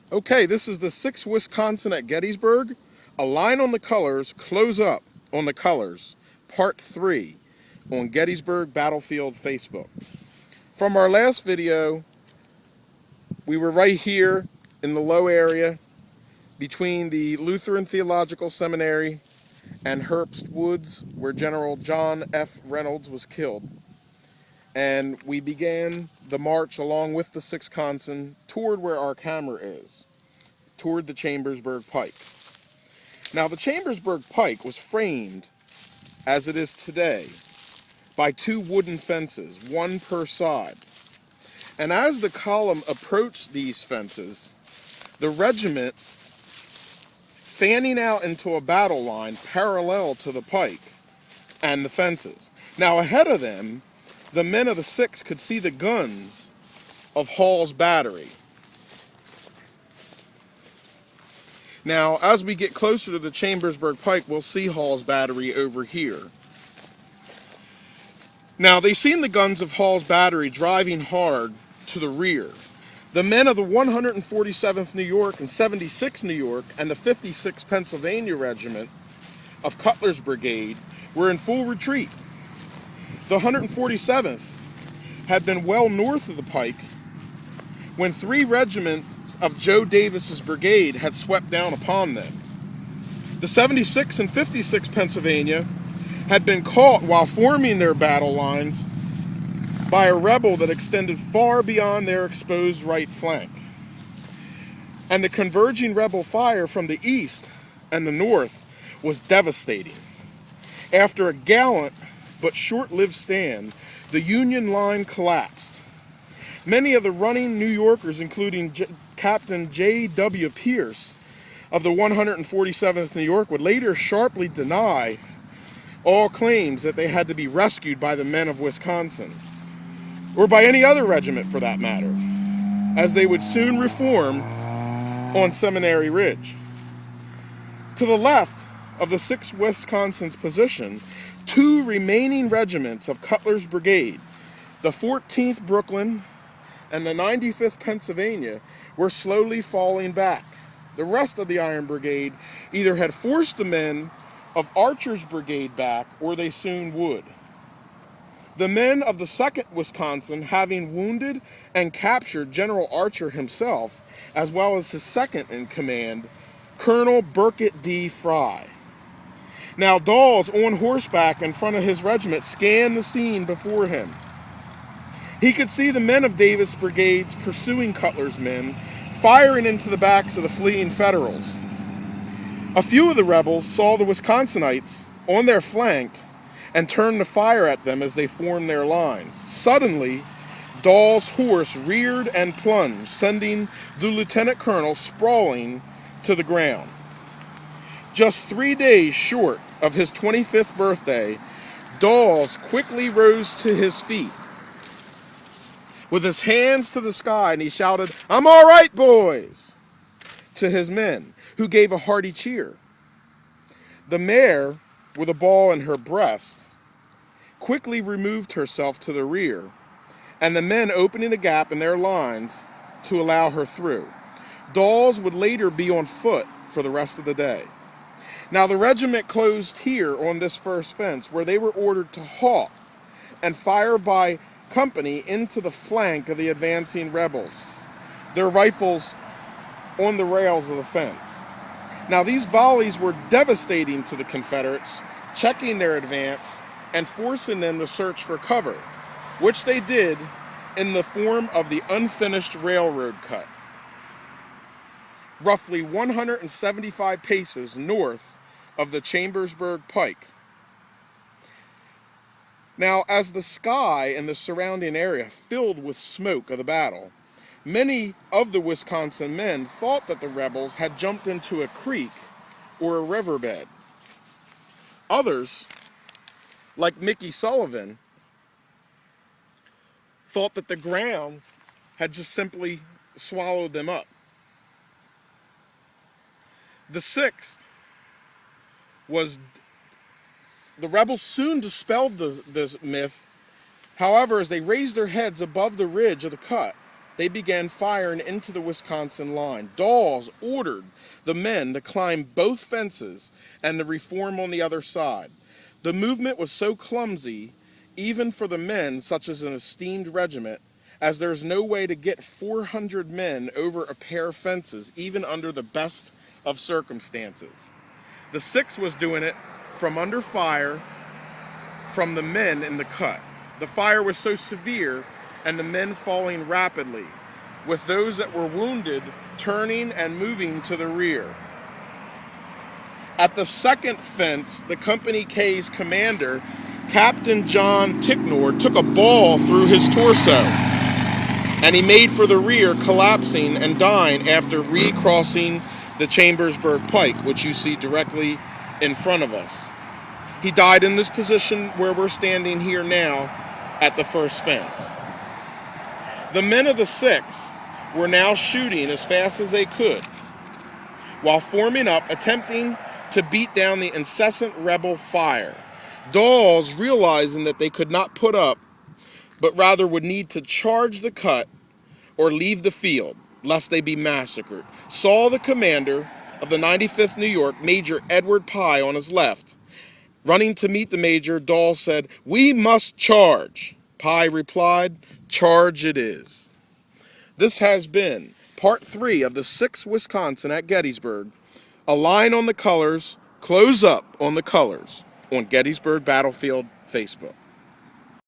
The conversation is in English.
Okay, this is the 6th Wisconsin at Gettysburg. A line on the colors, close up on the colors, part 3 on Gettysburg Battlefield Facebook. From our last video, we were right here in the low area between the Lutheran Theological Seminary and Herbst Woods, where General John F. Reynolds was killed. And we began the march along with the 6th Wisconsin toward where our camera is, toward the Chambersburg Pike. Now, the Chambersburg Pike was framed, as it is today, by 2 wooden fences, one per side. And as the column approached these fences, the regiment, fanning out into a battle line parallel to the pike and the fences. Now, ahead of them, the men of the 6th could see the guns of Hall's battery. Now, as we get closer to the Chambersburg Pike, we'll see Hall's battery over here. Now, they seen the guns of Hall's battery driving hard to the rear. The men of the 147th New York and 76th New York and the 56th Pennsylvania Regiment of Cutler's Brigade were in full retreat. The 147th had been well north of the pike when 3 regiments of Joe Davis's brigade had swept down upon them. The 76th and 56th Pennsylvania had been caught while forming their battle lines by a rebel that extended far beyond their exposed right flank. And the converging rebel fire from the east and the north was devastating. After a gallant but short-lived stand, the Union line collapsed. Many of the running New Yorkers, including Captain J.W. Pierce of the 147th New York, would later sharply deny all claims that they had to be rescued by the men of Wisconsin, or by any other regiment for that matter, as they would soon reform on Seminary Ridge. To the left of the 6th Wisconsin's position, 2 remaining regiments of Cutler's Brigade, the 14th Brooklyn and the 95th Pennsylvania, were slowly falling back. The rest of the Iron Brigade either had forced the men of Archer's Brigade back, or they soon would. The men of the 2nd Wisconsin, having wounded and captured General Archer himself, as well as his second in command, Colonel Burkett D. Fry. Now, Dawes, on horseback in front of his regiment, scanned the scene before him. He could see the men of Davis' brigades pursuing Cutler's men, firing into the backs of the fleeing Federals. A few of the rebels saw the Wisconsinites on their flank and turned to fire at them as they formed their lines. Suddenly, Dawes' horse reared and plunged, sending the lieutenant colonel sprawling to the ground. Just 3 days short of his 25th birthday, Dawes quickly rose to his feet with his hands to the sky, and he shouted, "I'm all right, boys," to his men, who gave a hearty cheer. The mare, with a ball in her breast, quickly removed herself to the rear, and the men opening a gap in their lines to allow her through. Dawes would later be on foot for the rest of the day. Now, the regiment closed here on this first fence, where they were ordered to halt and fire by company into the flank of the advancing rebels, their rifles on the rails of the fence. Now, these volleys were devastating to the Confederates, checking their advance and forcing them to search for cover, which they did in the form of the unfinished railroad cut, roughly 175 paces north of the Chambersburg Pike. Now, as the sky and the surrounding area filled with smoke of the battle, many of the Wisconsin men thought that the rebels had jumped into a creek or a riverbed. Others, like Mickey Sullivan, thought that the ground had just simply swallowed them up. The 6th the rebels soon dispelled this myth. However, as they raised their heads above the ridge of the cut, they began firing into the Wisconsin line. Dawes ordered the men to climb both fences and to reform on the other side. The movement was so clumsy, even for the men, such as an esteemed regiment, as there's no way to get 400 men over a pair of fences, even under the best of circumstances. The 6th was doing it from under fire from the men in the cut. The fire was so severe and the men falling rapidly, with those that were wounded turning and moving to the rear. At the second fence, the Company K's commander, Captain John Ticknor, took a ball through his torso, and he made for the rear, collapsing and dying after recrossing the Chambersburg Pike, which you see directly in front of us. He died in this position where we're standing here now at the first fence. The men of the 6th were now shooting as fast as they could, while forming up, attempting to beat down the incessant rebel fire. Dawes, realizing that they could not put up, but rather would need to charge the cut or leave the field, lest they be massacred, saw the commander of the 95th New York, Major Edward Pye, on his left. Running to meet the major, Dawes said, "We must charge." Pye replied, "Charge it is." This has been part 3 of the 6th Wisconsin at Gettysburg. A line on the colors, close up on the colors, on Gettysburg Battlefield Facebook.